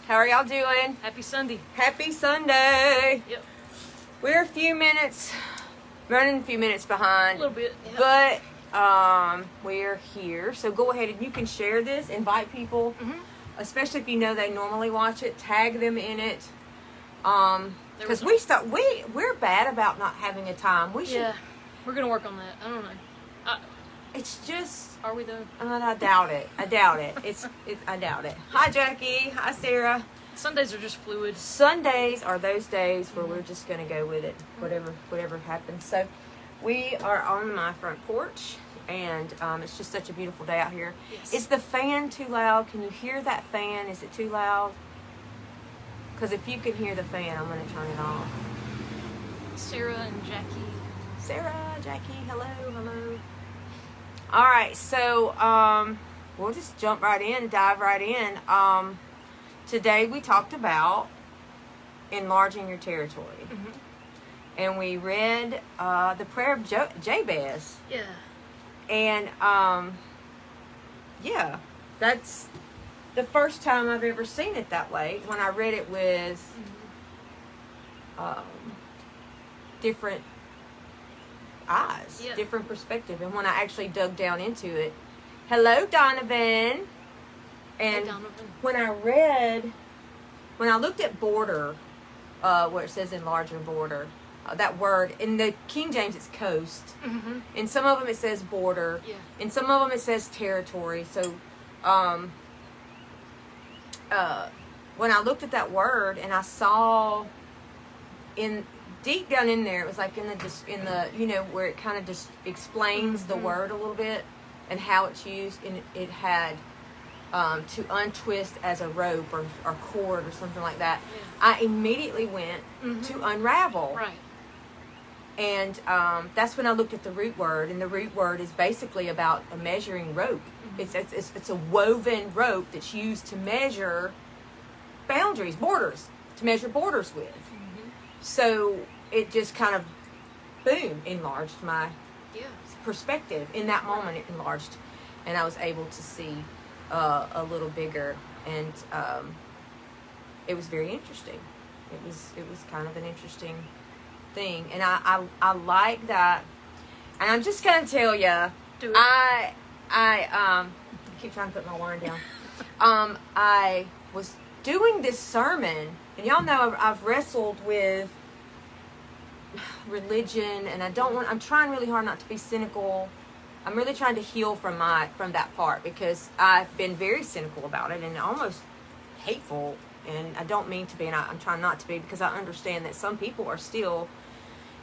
How are y'all doing? Happy Sunday. Happy Sunday. Yep. We're running a few minutes behind. A little bit. Yeah. But we're here. So go ahead and you can share this, invite people, especially if you know they normally watch it, tag them in it. Because we're bad about not having a time. We should. Yeah. We're gonna work on that. I don't know. It's just. Are we though? I doubt it. I doubt it. I doubt it. Hi, Jackie. Hi, Sarah. Sundays are just fluid. Sundays are those days where we're just going to go with it, whatever happens. So we are on my front porch, and it's just such a beautiful day out here. Yes. Is the fan too loud? Can you hear that fan? Is it too loud? Because if you can hear the fan, I'm going to turn it off. Sarah and Jackie. Sarah, Jackie, hello. All right, so we'll just dive right in. Today we talked about enlarging your territory. And we read the Prayer of Jabez. Yeah. And, that's the first time I've ever seen it that way. When I read it with different eyes, different perspective. And when I actually dug down into it, hello, Donovan. And when I looked at border, where it says enlarge your border, that word, in the King James it's coast. In some of them it says border. Yeah. In some of them it says territory. So, when I looked at that word and I saw deep down in there, it was like in the where it kind of just explains the word a little bit and how it's used, and it had to untwist as a rope or cord or something like that. Yeah. I immediately went to unravel. Right. And that's when I looked at the root word, and the root word is basically about a measuring rope. It's a woven rope that's used to measure borders, to measure borders with. So it just kind of, boom, enlarged my perspective. In that moment, it enlarged, and I was able to see a little bigger, and it was very interesting. It was kind of an interesting thing, and I like that. And I'm just gonna tell you, I keep trying to put my wine down. I was doing this sermon, and y'all know I've wrestled with religion, and I'm trying really hard not to be cynical. I'm really trying to heal from that part, because I've been very cynical about it and almost hateful, and I don't mean to be, and I'm trying not to be, because I understand that some people are still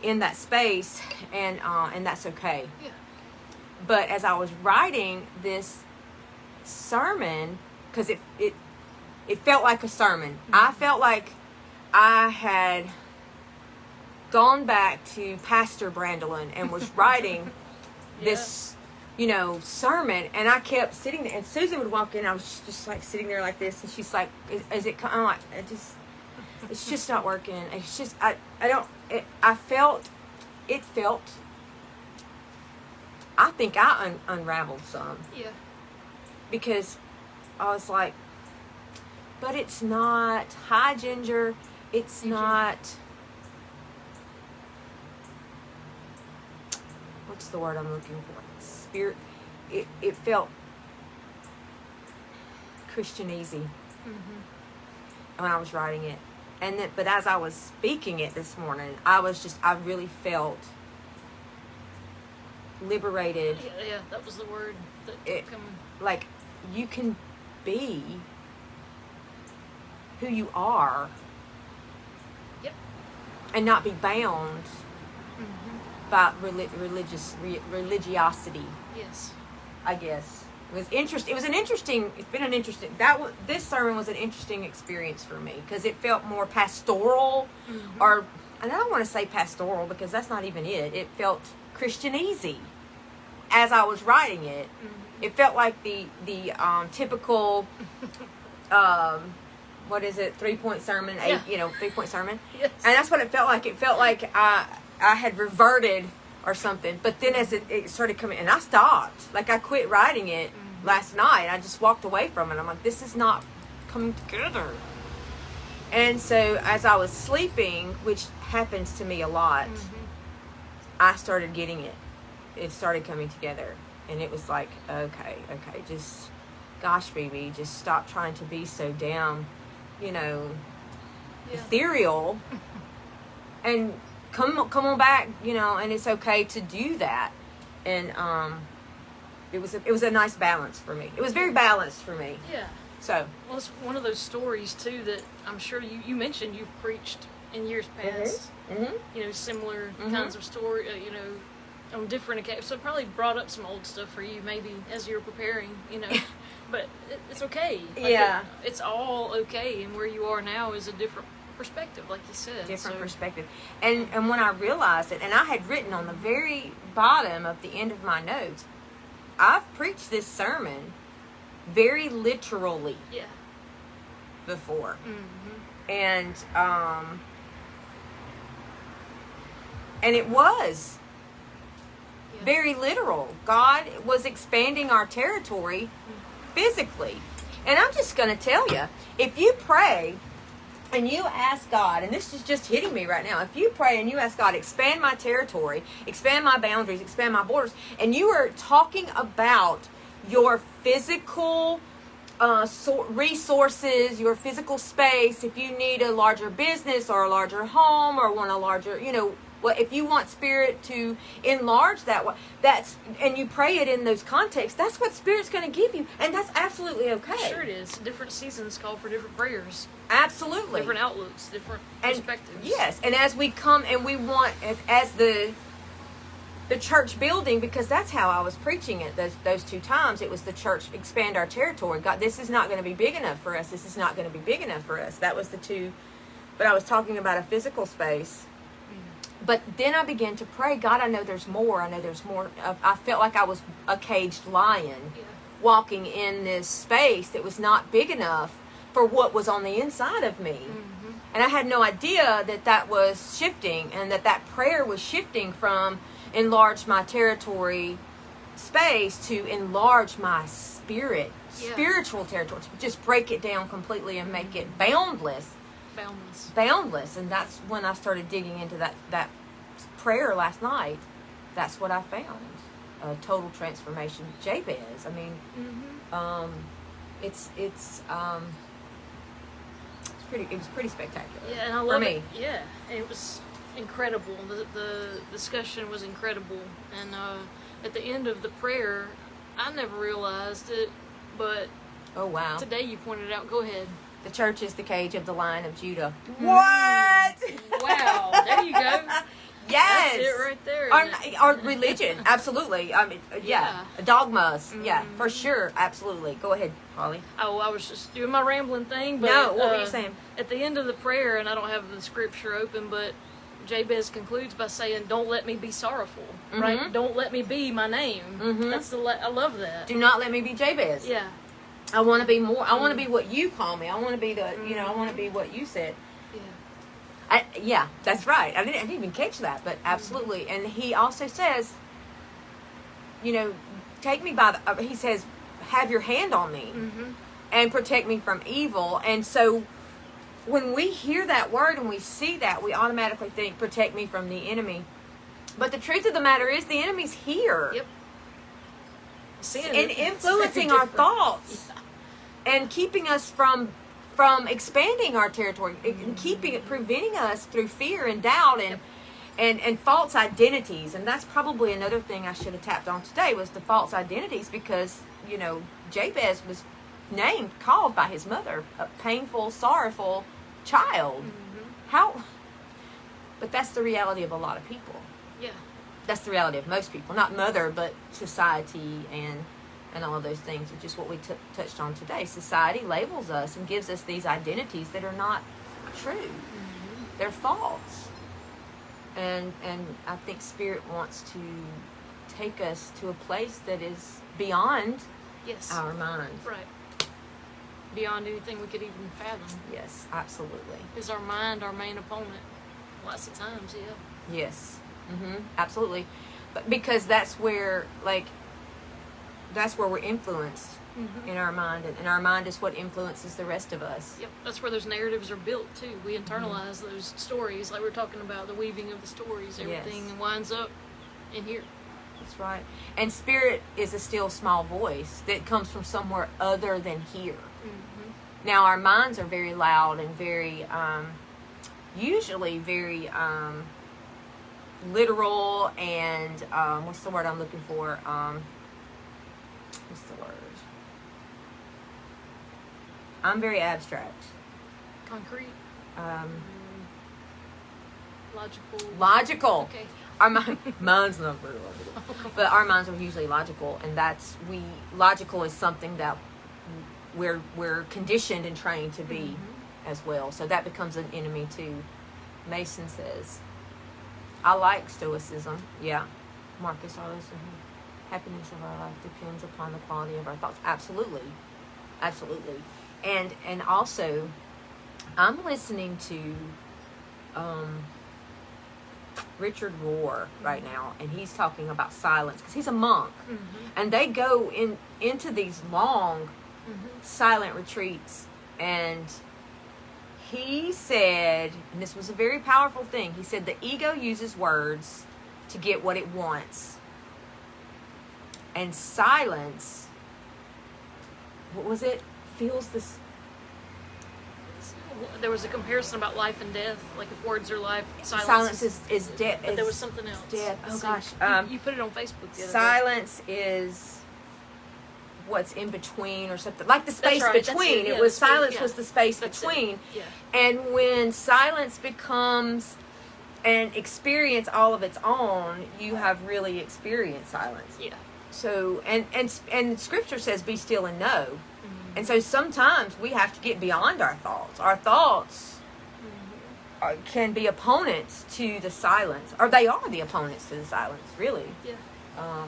in that space, and that's okay. Yeah. But as I was writing this sermon, because it felt like a sermon, I felt like I had gone back to Pastor Brandiilyne and was writing this, sermon, and I kept sitting there, and Susan would walk in, I was just like sitting there like this, and she's like, is it, I'm like, it's just not working. It's just, I think I unraveled some. Yeah. Because I was like, but it's not, hi Ginger, it's not, what's the word I'm looking for? Spirit. It felt Christianese when I was writing it, but as I was speaking it this morning, I really felt liberated. Yeah, that was the word that like you can be who you are. Yep. And not be bound by religiosity. Yes. I guess it was interesting. This sermon was an interesting experience for me, because it felt more pastoral, and I don't want to say pastoral because that's not even it. It felt Christianese as I was writing it. It felt like the typical, 3-point sermon, 3-point sermon. Yes. And that's what it felt like. It felt like I had reverted or something. But then as it started coming, and I stopped. Like, I quit writing it last night. I just walked away from it. I'm like, this is not coming together. And so as I was sleeping, which happens to me a lot, I started getting it. It started coming together. And it was like, okay, just, gosh, baby, just stop trying to be so damn, ethereal. And come on back, and it's okay to do that. And it was a nice balance for me. It was very balanced for me. Yeah. So. Well, it's one of those stories too that I'm sure you mentioned you've preached in years past. Similar kinds of story. On different occasions. So it probably brought up some old stuff for you, maybe as you were preparing. But it's okay. It's all okay, and where you are now is a different perspective, like you said. Different perspective. And when I realized it, and I had written on the very bottom of the end of my notes, I've preached this sermon very literally before. And it was very literal. God was expanding our territory physically. And I'm just going to tell you, if you pray and you ask God, and this is just hitting me right now, if you pray and you ask God, expand my territory, expand my boundaries, expand my borders, and you are talking about your physical resources, your physical space, if you need a larger business or a larger home or want a larger, if you want Spirit to enlarge that, and you pray it in those contexts, that's what Spirit's going to give you, and that's absolutely okay. Sure it is. Different seasons call for different prayers. Absolutely. Different outlooks, different perspectives. Yes, and as we come and we want, as the church building, because that's how I was preaching it those two times. It was the church expand our territory. God, this is not going to be big enough for us. This is not going to be big enough for us. That was the two. But I was talking about a physical space. But then I began to pray, God, I know there's more. I know there's more. I felt like I was a caged lion walking in this space that was not big enough for what was on the inside of me. And I had no idea that was shifting, and that prayer was shifting from enlarge my territory space to enlarge my spiritual territory. Just break it down completely and make it boundless. And that's when I started digging into that prayer last night. That's what I found. A total transformation. Jabez. I mean, it was pretty spectacular. Yeah, and I love it. Yeah, it was incredible. The discussion was incredible, and at the end of the prayer, I never realized it, but oh wow! Today you pointed out. Go ahead. The church is the cage of the Lion of Judah. What? Wow! There you go. Yes, that's it right there. Our religion, absolutely. I mean, dogmas, for sure, absolutely. Go ahead, Holly. Oh, I was just doing my rambling thing. But, no, what were you saying? At the end of the prayer, and I don't have the scripture open, but Jabez concludes by saying, "Don't let me be sorrowful." Right? Don't let me be my name. That's I love that. Do not let me be Jabez. Yeah. I want to be more. I want to be what you call me. I want to be the. I want to be what you said. Yeah, that's right. I didn't even catch that, but absolutely. And he also says, take me by the. He says, have your hand on me, and protect me from evil. And so, when we hear that word and we see that, we automatically think, protect me from the enemy. But the truth of the matter is, the enemy's here. Yep. And influencing our thoughts, and keeping us from expanding our territory, and preventing us through fear and doubt and false identities. And that's probably another thing I should have tapped on today, was the false identities, because Jabez was called by his mother a painful, sorrowful child. But that's the reality of a lot of people. That's the reality of most people, not mother, but society and all of those things, which is what we touched on today. Society labels us and gives us these identities that are not true. They're false. And I think Spirit wants to take us to a place that is beyond our mind. Right. Beyond anything we could even fathom. Yes, absolutely. Is our mind our main opponent? Lots of times, Yes. Absolutely. But because that's where, that's where we're influenced in our mind, and our mind is what influences the rest of us. Yep, that's where those narratives are built too. We internalize those stories, like we're talking about the weaving of the stories. Everything winds up in here. That's right. And spirit is a still small voice that comes from somewhere other than here. Now our minds are very loud and very, usually very literal and what's the word I'm looking for? What's the word? I'm very abstract. Concrete. Logical. Okay. Our mine's not very logical, but our minds are usually logical, and logical is something that we're conditioned and trained to be as well. So that becomes an enemy too. Mason says, I like stoicism. Yeah. Marcus Arliss, happiness of our life depends upon the quality of our thoughts. Absolutely. And also, I'm listening to Richard Rohr right now, and he's talking about silence because he's a monk, and they go into these long silent retreats, and he said, and this was a very powerful thing, he said the ego uses words to get what it wants, and silence, what was it, feels this. There was a comparison about life and death, like if words are life, silence is death. But there was something else. Death. Oh gosh, you put it on Facebook the other silence day. Is what's in between or something, like the space between. It it was silence was the space between. Yeah. And when silence becomes an experience all of its own, you have really experienced silence. Yeah. So and Scripture says, "Be still and know." And so sometimes we have to get beyond our thoughts. Our thoughts can be opponents to the silence, or they are the opponents to the silence, really. Yeah.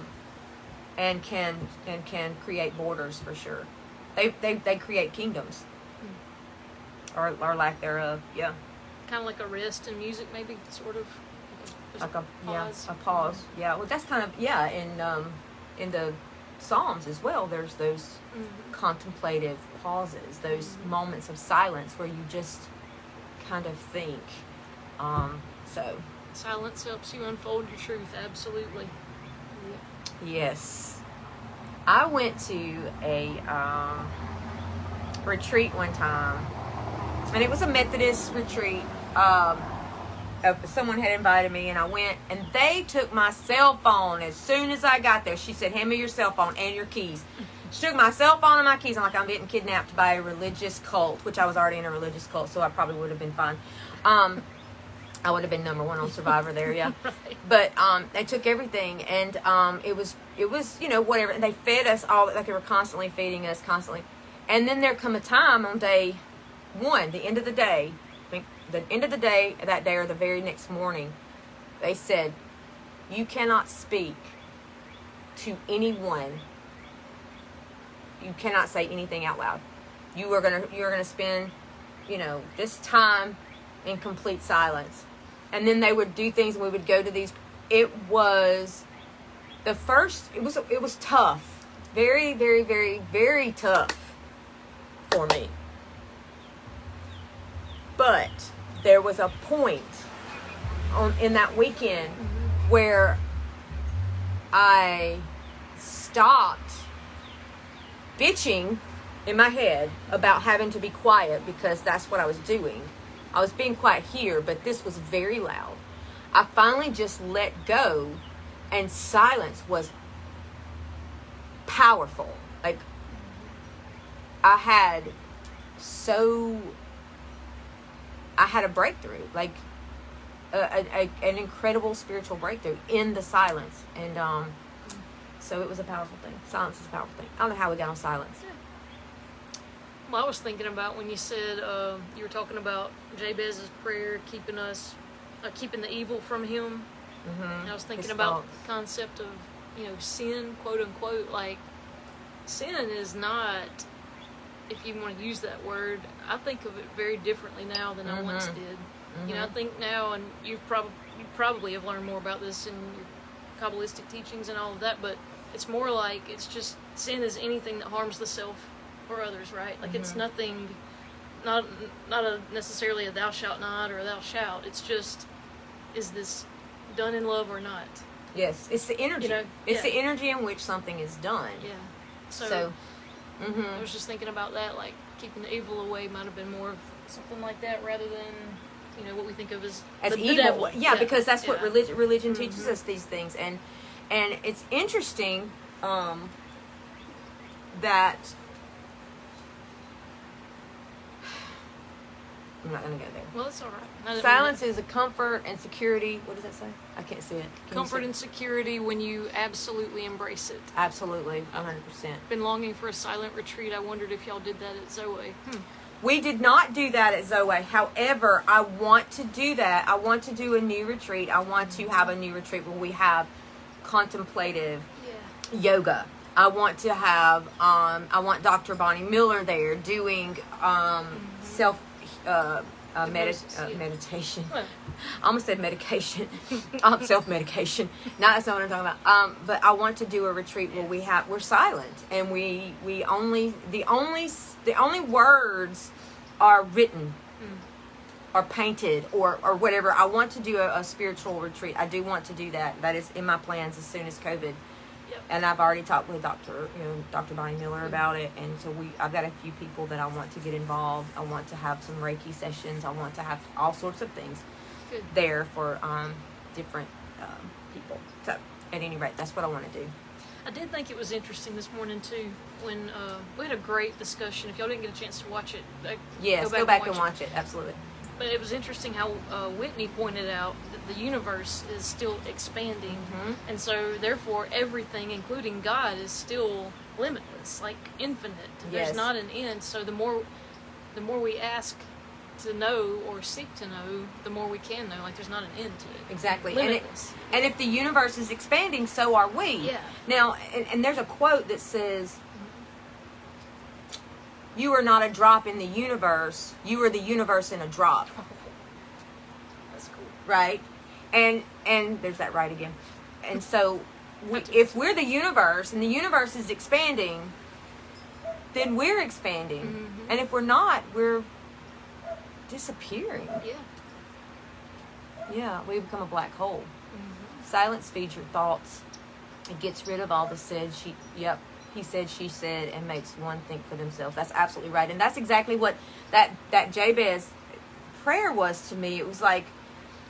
And can create borders for sure. They create kingdoms, or lack thereof. Yeah. Kind of like a rest in music, maybe, sort of. Like a pause. a pause. Yeah. Well, that's kind of in the Psalms as well. There's those contemplative pauses, those moments of silence where you just kind of think. So silence helps you unfold your truth. Absolutely. Yeah. Yes, I went to a retreat one time, and it was a Methodist retreat. Someone had invited me, and I went, and they took my cell phone as soon as I got there. She said, "Hand me your cell phone and your keys." She took my cell phone and my keys. I'm like, I'm getting kidnapped by a religious cult, which I was already in a religious cult, so I probably would have been fine. I would have been number one on Survivor there, yeah. Right. But they took everything, and it was whatever. And they fed us all, like they were constantly feeding us, constantly. And then there come a time on day one, the end of the day, that day or the very next morning, they said, you cannot speak to anyone. You cannot say anything out loud. You're gonna spend, this time in complete silence. And then they would do things, and we would go to these. It was tough. Very, very, very, very tough for me. But there was a point in that weekend where I stopped bitching in my head about having to be quiet, because that's what I was doing. I was being quiet here, but this was very loud. I finally just let go, and silence was powerful. Like, I had a breakthrough, like an incredible spiritual breakthrough in the silence. And so it was a powerful thing. Silence is a powerful thing. I don't know how we got on silence. Yeah. Well, I was thinking about when you said you were talking about Jabez's prayer, keeping the evil from him. And I was thinking about the concept of sin, quote unquote. Like, sin is not, if you want to use that word, I think of it very differently now than I once did. I think now, and you probably have learned more about this in your Kabbalistic teachings and all of that, but it's more like it's just sin is anything that harms the self or others, right? Like it's nothing, not necessarily a thou shalt not or a thou shalt. It's just, is this done in love or not? Yes, it's the energy. It's the energy in which something is done. Yeah. So I was just thinking about that, like keeping the evil away might have been more of something like that rather than, what we think of as the evil. Devil. Yeah, because that's what religion teaches us, these things. And it's interesting that I'm not going to go there. Well, it's all right. Silence is a comfort and security. What does that say? I can't see it. Comfort and security when you absolutely embrace it. Absolutely, 100%. Been longing for a silent retreat. I wondered if y'all did that at Zoe. We did not do that at Zoe. However, I want to do that. I want to do a new retreat. I want to have a new retreat where we have contemplative yoga. I want to have, I want Dr. Bonnie Miller there doing self meditation. Well. I almost said medication. Self-medication. No, that's not what I'm talking about. But I want to do a retreat where we're silent and the only words are written or painted or whatever. I want to do a spiritual retreat. I do want to do that. That is in my plans as soon as COVID. And I've already talked with Dr. Bonnie Miller about it, and so I've got a few people that I want to get involved. I want to have some Reiki sessions. I want to have all sorts of things there for different people. So, at any rate, that's what I want to do. I did think it was interesting this morning too when we had a great discussion. If y'all didn't get a chance to watch it, go back and watch it. Absolutely. But it was interesting how Whitney pointed out that the universe is still expanding. And so, therefore, everything, including God, is still limitless, like infinite. Yes. There's not an end. So the more we ask to know or seek to know, the more we can know. Like, there's not an end to it. Exactly. Limitless. And if the universe is expanding, so are we. Yeah. Now, and there's a quote that says, "You are not a drop in the universe. You are the universe in a drop." That's cool. Right? And there's that right again. And so, if we're the universe and the universe is expanding, then we're expanding. And if we're not, we're disappearing. Yeah. Yeah, we become a black hole. Silence feeds your thoughts. It gets rid of all the he said, she said, and makes one think for themselves. That's absolutely right. And that's exactly what that Jabez prayer was to me. It was like,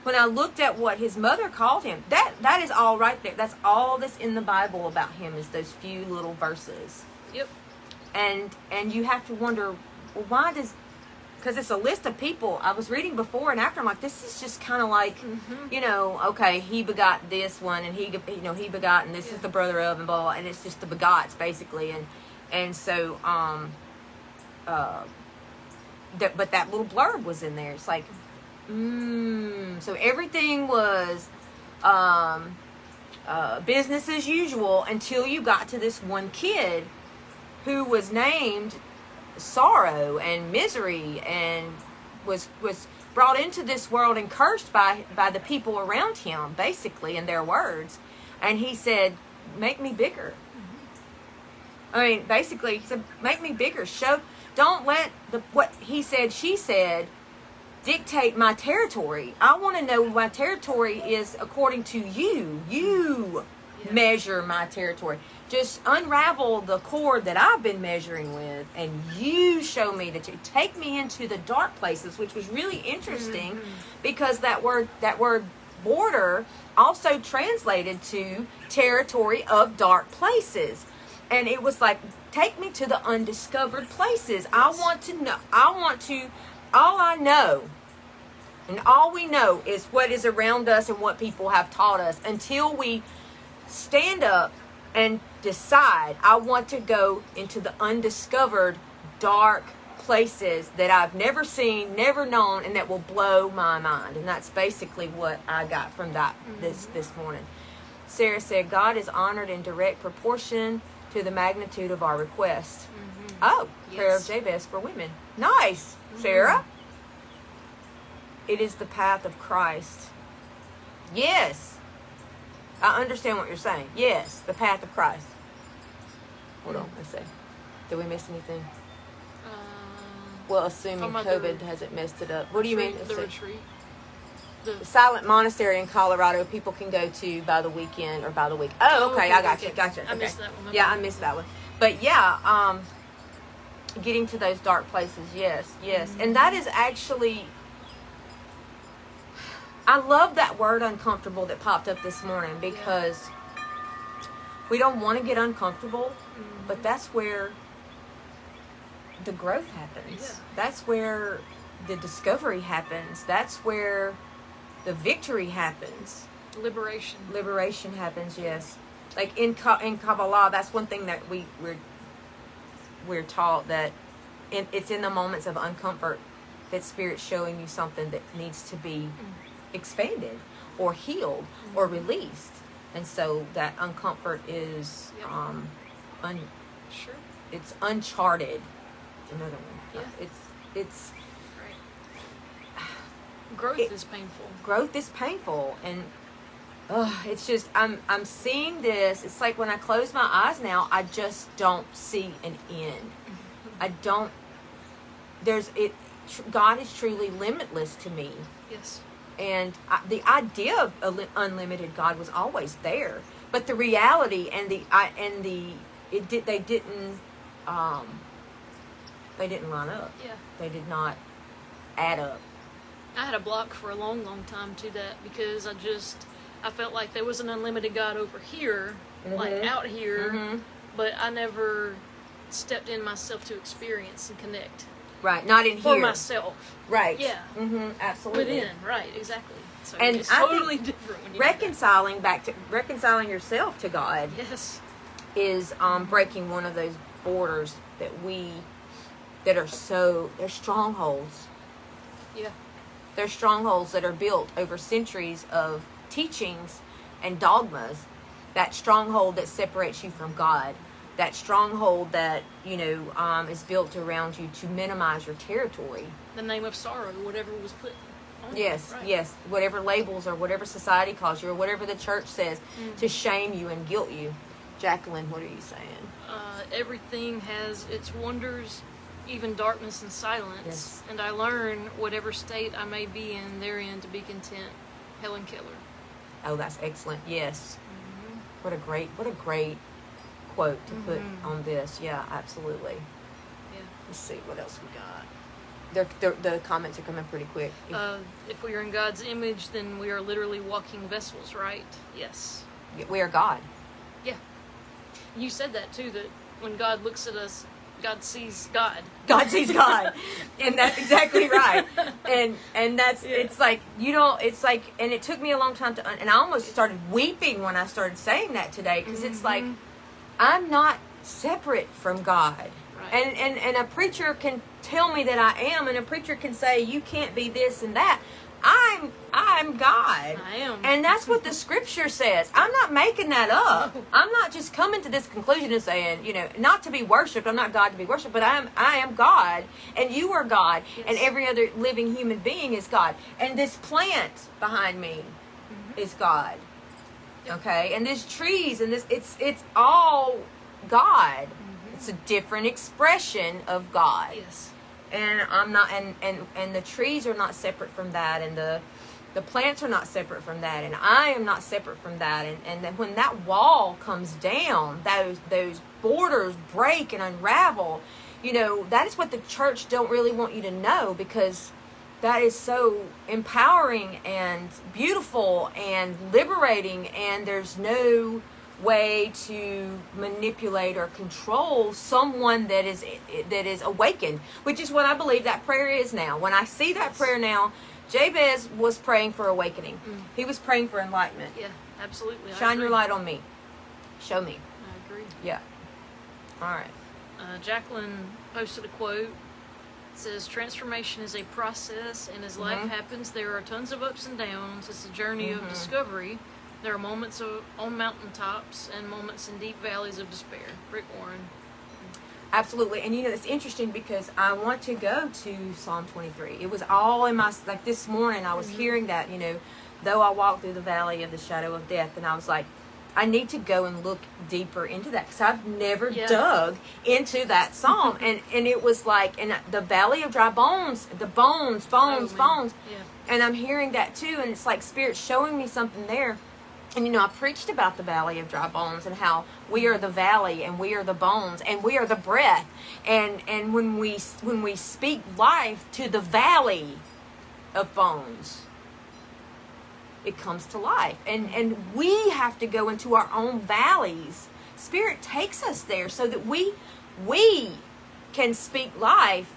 when I looked at what his mother called him, that is all right there. That's all that's in the Bible about him, is those few little verses. Yep. And you have to wonder, well, why does... Because it's a list of people I was reading before and after. I'm like, this is just kind of like, okay, he begot this one, and he begot, and this is the brother of, and blah, blah, and it's just the begots basically, and so but that little blurb was in there. It's like, so everything was business as usual until you got to this one kid who was named sorrow and misery, and was brought into this world and cursed by the people around him, basically, in their words. And he said, make me bigger. I mean, basically, he said, make me bigger. Don't let what he said, she said, dictate my territory. I want to know what my territory is according to you. You measure my territory. Just unravel the cord that I've been measuring with, and you show me that you take me into the dark places, which was really interesting because that word border also translated to territory of dark places. And it was like, take me to the undiscovered places. I want to know. All I know and all we know is what is around us and what people have taught us, until we stand up and decide, I want to go into the undiscovered dark places that I've never seen, never known, and that will blow my mind. And that's basically what I got from that this morning. Sarah said, God is honored in direct proportion to the magnitude of our request. Oh, yes. Prayer of Jabez for women. Nice, Sarah. It is the path of Christ. Yes. I understand what you're saying. Yes, the path of Christ. Hold on, let's see. Did we miss anything? Uh, Well, assuming COVID hasn't messed it up. What do you mean? The retreat. The Silent Monastery in Colorado, people can go to by the weekend or by the week. Oh, okay, I got you. Gotcha. I missed that one. Yeah, I missed that one. But yeah, getting to those dark places, yes. Mm-hmm. And that is actually, I love that word uncomfortable that popped up this morning, because we don't want to get uncomfortable, but that's where the growth happens. Yeah. That's where the discovery happens. That's where the victory happens. Liberation happens, yes. Like in Kabbalah, that's one thing that we're taught, that it's in the moments of uncomfort that Spirit's showing you something that needs to be expanded or healed or released. And so that uncomfort is it's uncharted. Another one. Yeah. It's growth is painful. Growth is painful, and it's just I'm seeing this. It's like when I close my eyes now, I just don't see an end. I don't. God is truly limitless to me. Yes. And the idea of unlimited God was always there, but the reality they didn't line up. Yeah. They did not add up. I had a block for a long, long time to that, because I felt like there was an unlimited God over here, like out here, but I never stepped in myself to experience and connect. Right, not in for here. For myself. Right. Yeah. Absolutely. Within, right, exactly. So and it's totally different when you reconciling yourself to God. Yes. Is breaking one of those borders that are they're strongholds. Yeah. They're strongholds that are built over centuries of teachings and dogmas. That stronghold that separates you from God. That stronghold that, is built around you to minimize your territory. The name of sorrow, whatever was put on Yes, you, right? Yes. Whatever labels or whatever society calls you or whatever the church says to shame you and guilt you. Jacqueline, what are you saying? Everything has its wonders, even darkness and silence. Yes. And I learn whatever state I may be in therein to be content. Helen Keller. Oh, that's excellent. Yes. What a great quote to put on this. Yeah, absolutely. Yeah. Let's see what else we got. The comments are coming pretty quick. If we are in God's image, then we are literally walking vessels, right? Yes. We are God. Yeah. You said that too, that when God looks at us, God sees God. God sees God. And that's exactly right. And that's, it's like, and it took me a long time and I almost started weeping when I started saying that today, because it's like, I'm not separate from God. Right. And a preacher can tell me that I am, and a preacher can say, you can't be this and that. I'm God. I am. And that's what the scripture says. I'm not making that up. I'm not just coming to this conclusion and saying, not to be worshipped. I'm not God to be worshipped, but I am God, and you are God, and every other living human being is God. And this plant behind me is God. Okay? And this trees and this it's all God. It's a different expression of God. Yes. And I'm not, and the trees are not separate from that, and the plants are not separate from that, and I am not separate from that, and then when that wall comes down, those borders break and unravel, that is what the church don't really want you to know, because that is so empowering and beautiful and liberating, and there's no way to manipulate or control someone that is awakened, which is what I believe that prayer is now. When I see that prayer now, Jabez was praying for awakening. He was praying for enlightenment. Yeah, absolutely. Shine your light on me. Show me. I agree. Yeah. All right. Jacqueline posted a quote. It says, transformation is a process, and as life happens, there are tons of ups and downs. It's a journey of discovery. There are moments on mountaintops and moments in deep valleys of despair. Rick Warren. Absolutely. And it's interesting because I want to go to Psalm 23. It was all in my, like this morning I was hearing that, though I walk through the valley of the shadow of death, and I was like, I need to go and look deeper into that, because I've never dug into that psalm. and it was like, in the valley of dry bones, the bones. Yeah. And I'm hearing that too, and it's like Spirit showing me something there. And I preached about the valley of dry bones and how we are the valley and we are the bones and we are the breath. And when we speak life to the valley of bones, it comes to life. And we have to go into our own valleys. Spirit takes us there so that we can speak life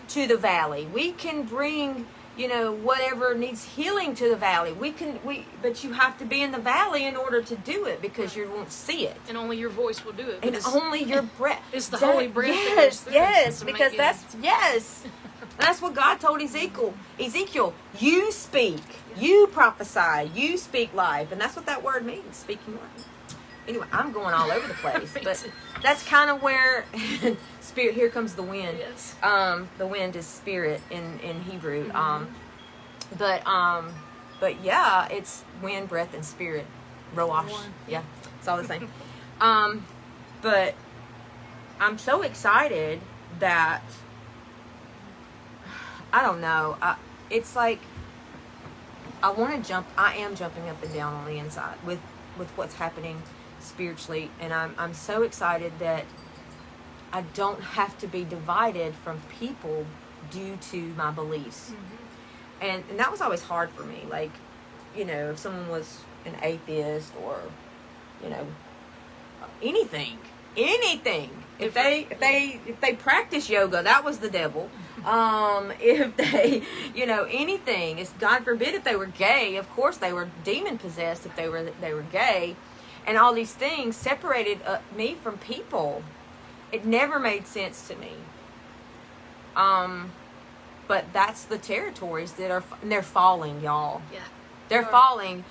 to the valley. We can bring whatever needs healing to the valley. But you have to be in the valley in order to do it, because you won't see it. And only your voice will do it. And only your breath. It's the holy breath. Yes, because that's what God told Ezekiel. Ezekiel, you speak, you prophesy, you speak life. And that's what that word means, speaking life. Anyway, I'm going all over the place, but that's kind of where Spirit. Here comes the wind. Yes. The wind is spirit in Hebrew. But yeah, it's wind, breath, and spirit. Roash. Yeah, it's all the same. But I'm so excited that I don't know. It's like I want to jump. I am jumping up and down on the inside with what's happening spiritually, and I'm so excited that I don't have to be divided from people due to my beliefs. And that was always hard for me. Like, if someone was an atheist or, anything. If they practice yoga, that was the devil. If they, anything. It's God forbid if they were gay. Of course, they were demon possessed if they were gay. And all these things separated me from people. It never made sense to me. But that's the territories they're falling, y'all. Yeah. They're falling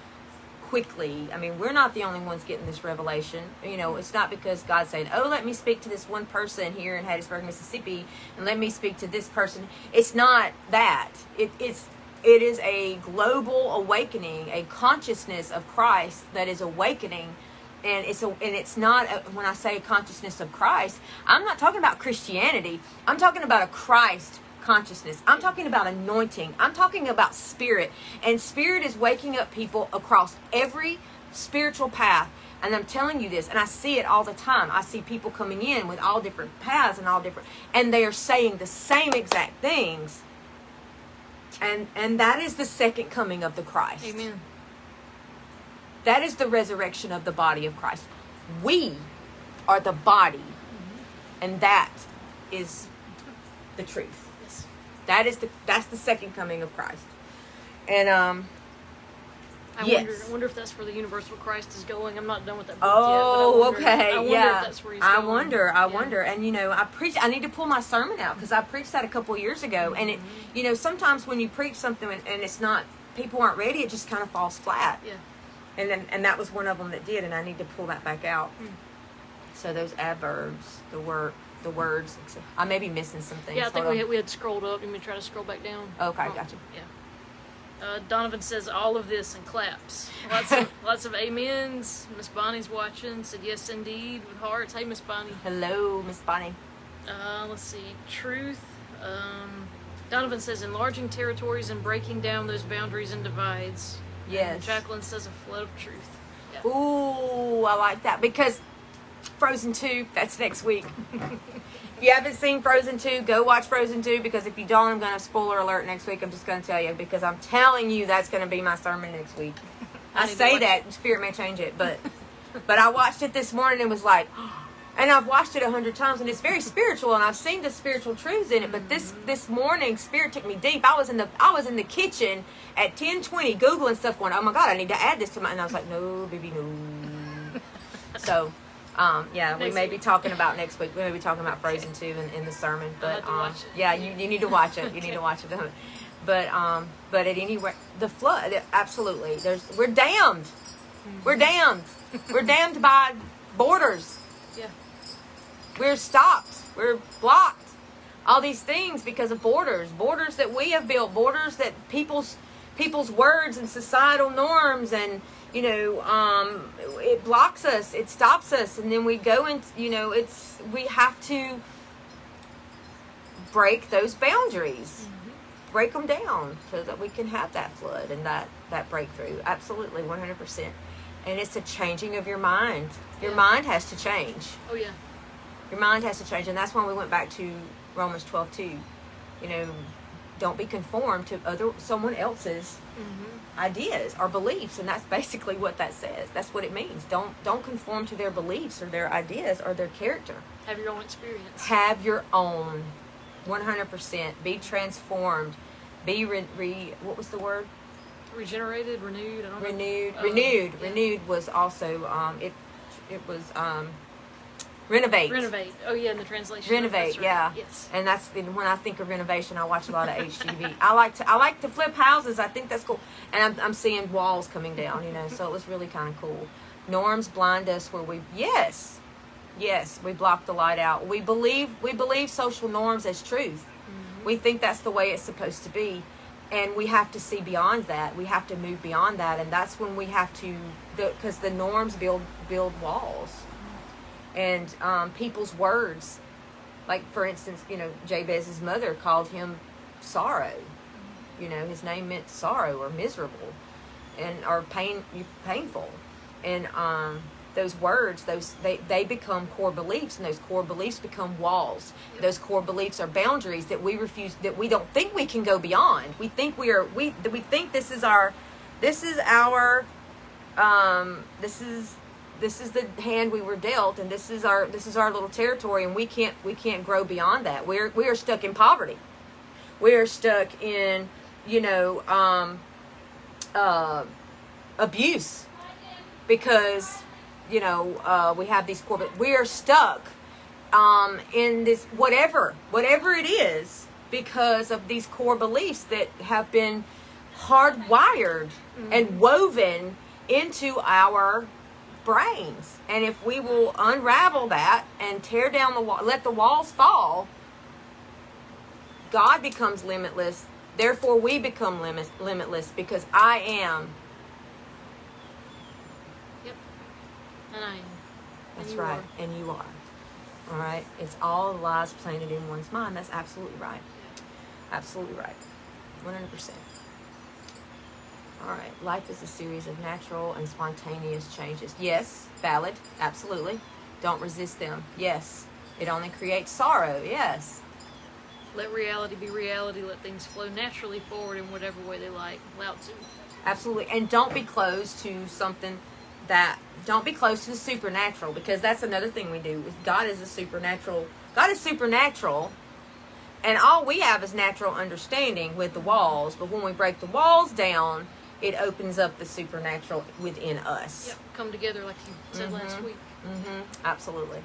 quickly. I mean, we're not the only ones getting this revelation. It's not because God's saying, oh, let me speak to this one person here in Hattiesburg, Mississippi, and let me speak to this person. It's not that. It is a global awakening, a consciousness of Christ that is awakening. And it's not when I say consciousness of Christ, I'm not talking about Christianity. I'm talking about a Christ consciousness. I'm talking about anointing. I'm talking about spirit. And spirit is waking up people across every spiritual path. And I'm telling you this, and I see it all the time. I see people coming in with all different paths and they are saying the same exact things. And that is the second coming of the Christ. Amen. That is the resurrection of the body of Christ. We are the body. And that is the truth. Yes. That's the second coming of Christ. And I wonder if that's where the universal Christ is going. I'm not done with that book yet. But I wonder Yeah. if that's where he's going. I wonder. And I need to pull my sermon out, because I preached that a couple years ago. And it, sometimes when you preach something and it's not, people aren't ready, it just kind of falls flat. Yeah. And that was one of them that did, and I need to pull that back out. So those adverbs, the words, I may be missing some things. Yeah, I think we had scrolled up. You may try to scroll back down. Okay, gotcha. Yeah. Donovan says all of this and claps. Lots of amens. Miss Bonnie's watching. Said yes indeed with hearts. Hey, Miss Bonnie. Hello, Miss Bonnie. Let's see. Truth. Donovan says enlarging territories and breaking down those boundaries and divides. Yes. And Jacqueline says a flood of truth. Yeah. Ooh, I like that, because Frozen 2, that's next week. If you haven't seen Frozen 2, go watch Frozen 2, because if you don't, I'm going to spoiler alert next week. I'm just going to tell you, because I'm telling you that's going to be my sermon next week. I say that, Spirit may change it, but I watched it this morning and was like, and I've watched it 100 times, and it's very spiritual, and I've seen the spiritual truths in it. But this morning, Spirit took me deep. I was in the kitchen at 10:20, googling stuff, going, oh my God, I need to add this to my. And I was like, no, baby, no. So, we may be talking about next week. We may be talking about Frozen 2 in the sermon. But you need to watch it. You need to watch it. But at any rate, the flood, absolutely. We're damned. We're damned. We're damned by borders. Yeah. We're stopped. We're blocked. All these things because of borders that we have built, borders that people's words and societal norms and it blocks us, it stops us, and then we go and we have to break those boundaries, break them down so that we can have that flood and that breakthrough. Absolutely, 100%. And it's a changing of your mind. Your mind has to change. Oh yeah. Your mind has to change, and that's when we went back to Romans 12:2. Don't be conformed to someone else's ideas or beliefs, and that's basically what that says. That's what it means. Don't conform to their beliefs or their ideas or their character. Have your own experience. Have your own, 100%. Be transformed. Be what was the word? Regenerated, renewed. I don't know. Renewed. Yeah. Renewed was also it was renovate. Renovate. Oh yeah, in the translation. Renovate, right. yeah. Yes. And that's when I think of renovation, I watch a lot of HGTV. I like to flip houses. I think that's cool. And I'm seeing walls coming down, so it was really kind of cool. Norms blind us where yes, we block the light out. We believe social norms as truth. We think that's the way it's supposed to be. And we have to see beyond that. We have to move beyond that. And that's when we have to, because the norms build walls. And people's words, like for instance, Jabez's mother called him sorrow. His name meant sorrow or miserable, or painful. And those words, they become core beliefs, and those core beliefs become walls. Those core beliefs are boundaries that we refuse, that we don't think we can go beyond. We think we think this is the hand we were dealt, and this is our little territory, and we can't grow beyond that. We are stuck in poverty. We are stuck in abuse because we have these core. We are stuck in this whatever it is because of these core beliefs that have been hardwired and woven into our brains. And if we will unravel that and tear down the wall, let the walls fall, God becomes limitless. Therefore, we become limitless because I am. Yep. And I am. That's right. And you are. All right. It's all lies planted in one's mind. That's absolutely right. Absolutely right. 100%. All right. Life is a series of natural and spontaneous changes. Yes, valid. Absolutely. Don't resist them. Yes. It only creates sorrow. Yes. Let reality be reality. Let things flow naturally forward in whatever way they like. Lao Tzu. Absolutely. And don't be close to something don't be close to the supernatural, because that's another thing we do. God is supernatural, and all we have is natural understanding with the walls. But when we break the walls down, it opens up the supernatural within us. Yep, come together like you said last week. Absolutely.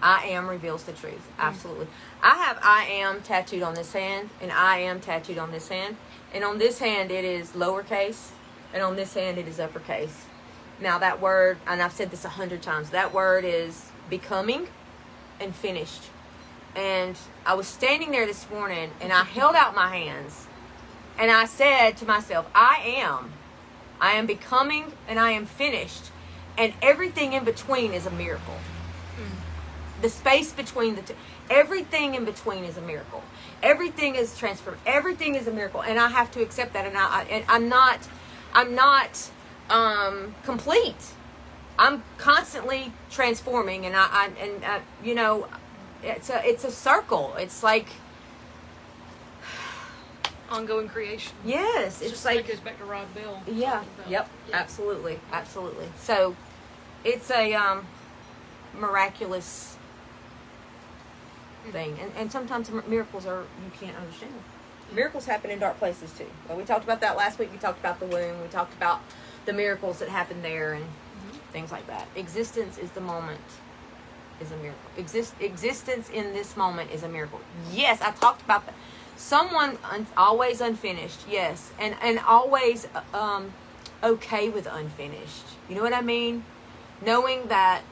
I am reveals the truth. Absolutely. I have I am tattooed on this hand, and I am tattooed on this hand. And on this hand it is lowercase, and on this hand it is uppercase. Now that word, and I've said this 100 times, that word is becoming and finished. And I was standing there this morning, and I held out my hands, and I said to myself, I am becoming, and I am finished. And everything in between is a miracle. The space between the two, everything in between is a miracle. Everything is transformed. Everything is a miracle, and I have to accept that. And I'm not complete. I'm constantly transforming, and it's a circle. It's like ongoing creation. Yes, it's like it goes back to Rob Bell. Yeah. Yep. Yeah. Absolutely. So, it's a miraculous thing, and sometimes miracles you can't understand. Miracles happen in dark places too. Well, we talked about that last week. We talked about the womb. We talked about the miracles that happen there and things like that. Existence is the moment is a miracle. Existence in this moment is a miracle. Yes, I talked about that. Someone always unfinished. Yes, and always okay with unfinished. You know what I mean? Knowing that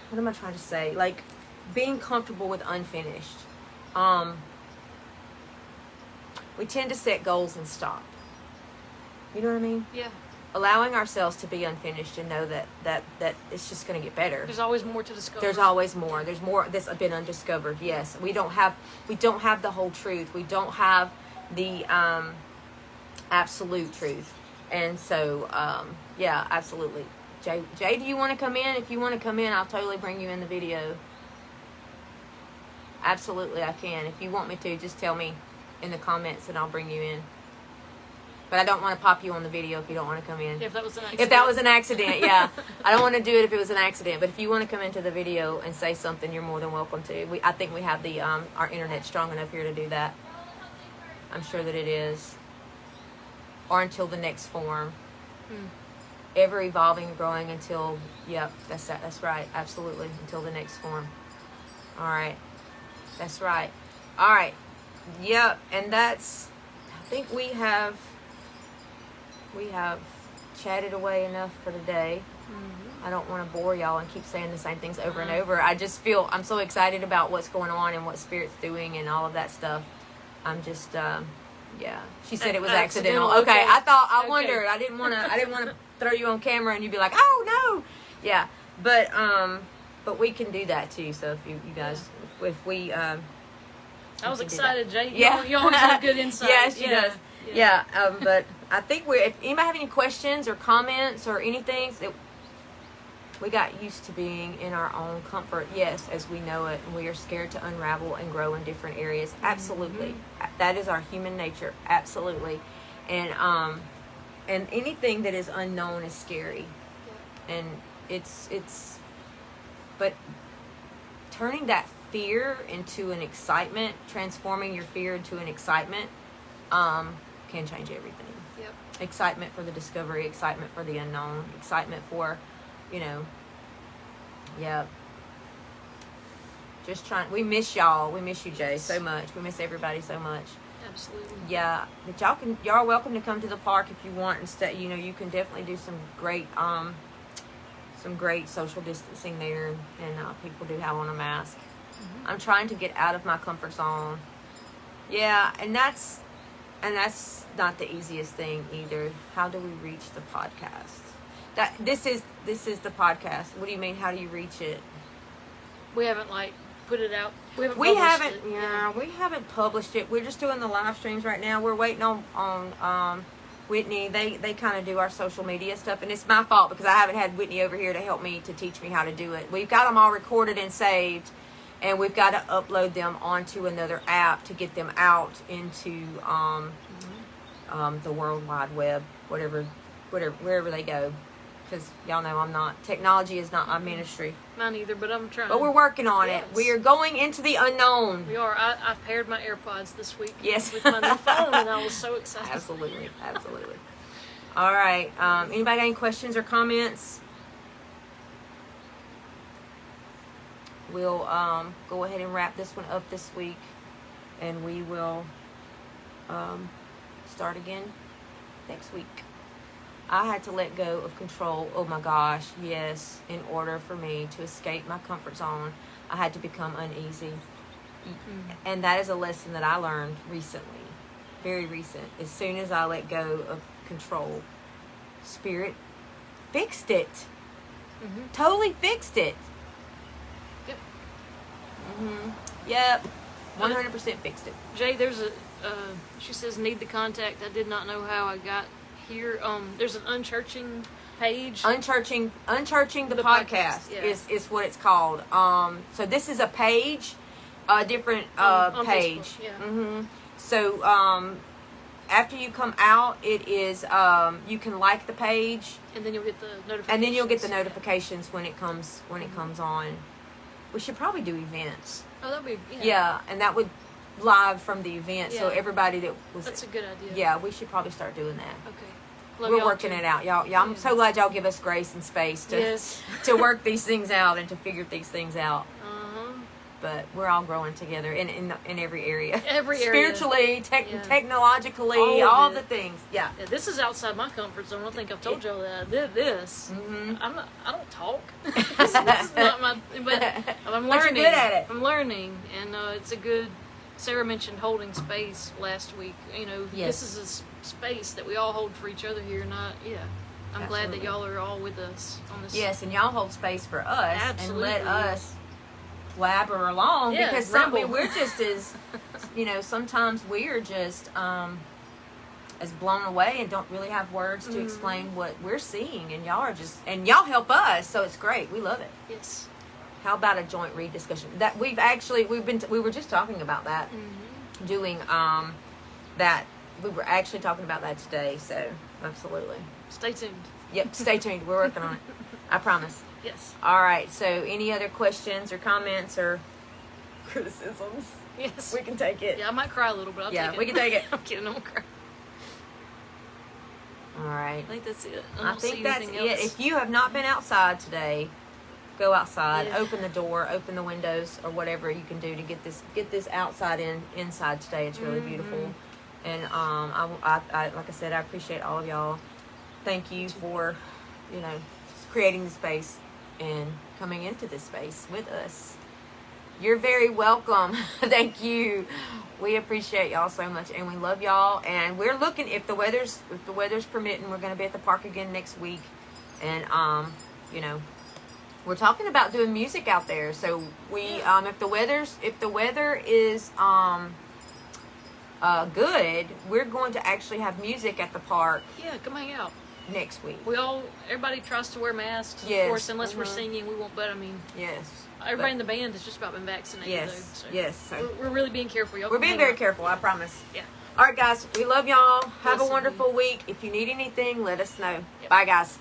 what am I trying to say? Like being comfortable with unfinished. we tend to set goals and stop. You know what I mean? Yeah. Allowing ourselves to be unfinished and know that it's just going to get better. There's always more to discover. There's always more. There's more that's been undiscovered. Yes, we don't have the whole truth. We don't have the absolute truth. And so, yeah, absolutely. Jay, do you want to come in? If you want to come in, I'll totally bring you in the video. Absolutely, I can. If you want me to, just tell me in the comments and I'll bring you in. But I don't want to pop you on the video if you don't want to come in. If that was an accident. If that was an accident, yeah. I don't want to do it if it was an accident. But if you want to come into the video and say something, you're more than welcome to. I think we have the our internet strong enough here to do that. I'm sure that it is. Or until the next form. Ever evolving and growing until, yep, that's right. Absolutely. Until the next form. All right. That's right. All right. Yep. And that's, I think we have chatted away enough for today. I don't want to bore y'all and keep saying the same things over and over. I just feel I'm so excited about what's going on and what Spirit's doing and all of that stuff. I'm just, yeah. She said it was accidental. Okay. I wondered. I didn't want to throw you on camera and you'd be like, oh no. Yeah. But we can do that too. So if you guys, if we, I was excited, Jay. You always have good insight. Yes, she does. Yeah, but I think if anybody have any questions or comments or anything, that we got used to being in our own comfort, yes, as we know it, and we are scared to unravel and grow in different areas. Absolutely. That is our human nature. Absolutely. And anything that is unknown is scary. And but turning that fear into an excitement, transforming your fear into an excitement, can change everything. Yep. Excitement for the discovery, excitement for the unknown, excitement for, just trying. We miss y'all. We miss you, Jay, so much. We miss everybody so much. Absolutely. Yeah, but y'all are welcome to come to the park if you want and stay. You can definitely do some great social distancing there, and people do have on a mask. I'm trying to get out of my comfort zone. Yeah, and that's not the easiest thing either. How do we reach the podcast? This is the podcast. What do you mean? How do you reach it? We haven't put it out. We haven't published it. We're just doing the live streams right now. We're waiting on Whitney. They kind of do our social media stuff, and it's my fault because I haven't had Whitney over here to help me to teach me how to do it. We've got them all recorded and saved, and we've got to upload them onto another app to get them out into the World Wide Web, wherever they go. Because y'all know technology is not my ministry. Mine either, but I'm trying. But we're working on it. We are going into the unknown. We are. I paired my AirPods this week. Yes. With my new phone, and I was so excited. Absolutely. All right. Anybody got any questions or comments? We'll go ahead and wrap this one up this week, and we will start again next week. I had to let go of control. Oh my gosh, yes. In order for me to escape my comfort zone, I had to become uneasy. And that is a lesson that I learned recently. Very recent. As soon as I let go of control, Spirit fixed it. Totally fixed it. Yep. Yep. 100% fixed it. Jay, there's she says, need the contact. I did not know how I got here. There's an unchurching page. Unchurching the podcast is what it's called. So this is a page, a different on page. Facebook, So after you come out, it is you can like the page, and then you'll get the notifications. And then you'll get the notifications when it comes on. We should probably do events. Oh, that'd be and that would live from the event, so everybody that was. That's a good idea. Yeah, we should probably start doing that. Okay. We're working it out, y'all. I'm so glad y'all give us grace and space to work these things out and to figure these things out. But we're all growing together in every area. Spiritually, technologically, all the things. Yeah. This is outside my comfort zone. I think I've told y'all that. This. I don't talk. This is not my. But I'm learning. But you're good at it. I'm learning, and it's a good Sarah mentioned holding space last week. You know, Yes. this is a space that we all hold for each other here. Not, I'm glad that Absolutely. y'all are all with us on this. Yes, and y'all hold space for us Absolutely. and let us blabber along Yeah, because ramble. we're just as, sometimes we are just as blown away and don't really have words to explain what we're seeing, and y'all help us, so it's great. We love it. Yes. How about a joint read discussion? That we were just talking about that, doing that. We were actually talking about that today, so absolutely. Stay tuned. Yep, stay tuned. We're working on it. I promise. Yes. All right. So, any other questions or comments or criticisms? Yes. We can take it. Yeah, I might cry a little, but I'll take it. Yeah, we can take it. I'm kidding. I won't cry. All right. I think that's it. I think that's anything it. else. If you have not been outside today, go outside. Yeah. Open the door. Open the windows, or whatever you can do to get this outside inside today. It's really beautiful. And I like I said, I appreciate all of y'all. Thank you for, creating the space and coming into this space with us. You're very welcome. Thank you. We appreciate y'all so much, and we love y'all. And we're looking, if the weather's permitting, we're going to be at the park again next week. And we're talking about doing music out there. So we, if the weather is good, we're going to actually have music at the park. Yeah, come hang out. Next week. Everybody tries to wear masks, Yes. of course, unless we're singing, we won't, but I mean, yes. everybody in the band has just about been vaccinated, Yes. though. So Yes. So we're really being careful. Y'all we're come being hang very out. careful, I promise. Yeah. All right, guys. We love y'all. Have a Bless you. wonderful week. If you need anything, let us know. Yep. Bye, guys.